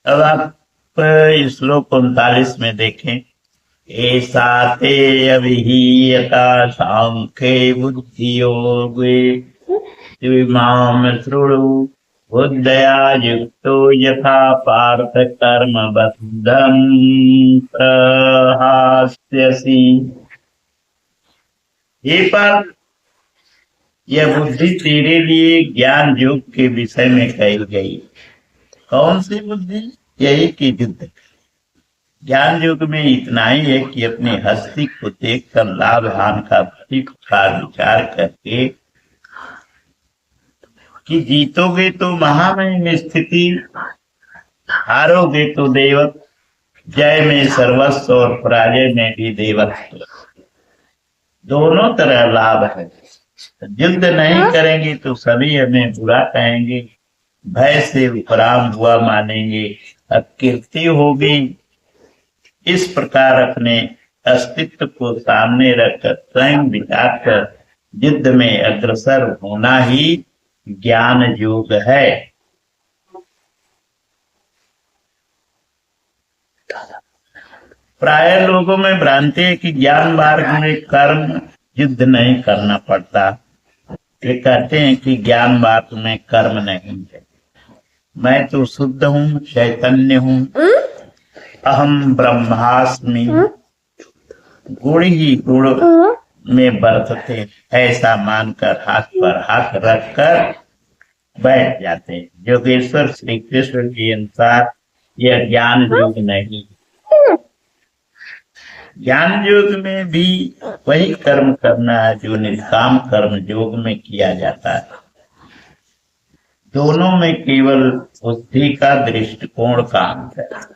अब आप श्लोक 39 में देखें। ऐसा ते अभिहीयता सांख्ये बुद्धि योगे माम शृणु बुद्धया युक्तो यथा पार्थ कर्म बद्धं प्रहास्यसि। ये पार्थ, यह बुद्धि तेरे लिए ज्ञान योग के विषय में कही गई। कौन सी बुद्धि? यही कि युद्ध। ज्ञान योग में इतना ही है कि अपनी हस्ती को देखकर लाभ हानि का ठीक का विचार करके कि जीतोगे तो महामहिम में स्थिति, हारोगे तो देवत्व, जय में सर्वस्व और पराजय में भी देवत्व। दोनों तरह लाभ है। युद्ध नहीं करेंगे तो सभी हमें बुरा कहेंगे, भय से उपराम हुआ मानेंगे, अपकीर्ति होगी। इस प्रकार अपने अस्तित्व को सामने रखकर स्वयं विचार कर युद्ध में अग्रसर होना ही ज्ञान योग है। प्राय लोगों में भ्रांति है कि ज्ञान मार्ग में कर्म युद्ध नहीं करना पड़ता। वे कहते हैं कि ज्ञान मार्ग में कर्म नहीं है। मैं तो शुद्ध हूँ, चैतन्य हूँ, अहम ब्रह्मास्मि, गुण ही गुण में बरतते, ऐसा मानकर हाथ पर हाथ रखकर बैठ जाते हैं। योगेश्वर श्री कृष्ण के अनुसार यह ज्ञान योग नहीं। ज्ञान योग में भी वही कर्म करना है जो निष्काम कर्म योग में किया जाता है। दोनों में केवल बुद्धि का दृष्टिकोण का अंतर है।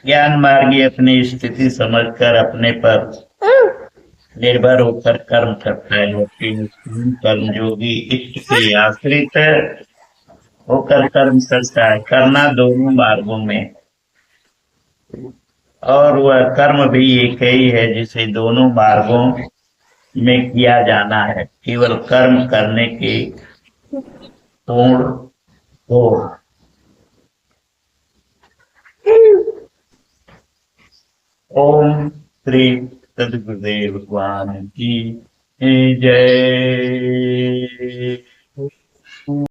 ज्ञान मार्गी अपनी स्थिति समझकर अपने पर निर्भर होकर कर्म करता है, कर्म योगी इष्ट के आश्रित होकर कर्म करता है। करना दोनों मार्गों में, और वह कर्म भी एक ही है जिसे दोनों मार्गों में किया जाना है। केवल कर्म करने के पूर्ण हो। ओम श्री सद्गुरुदेव भगवान की जय।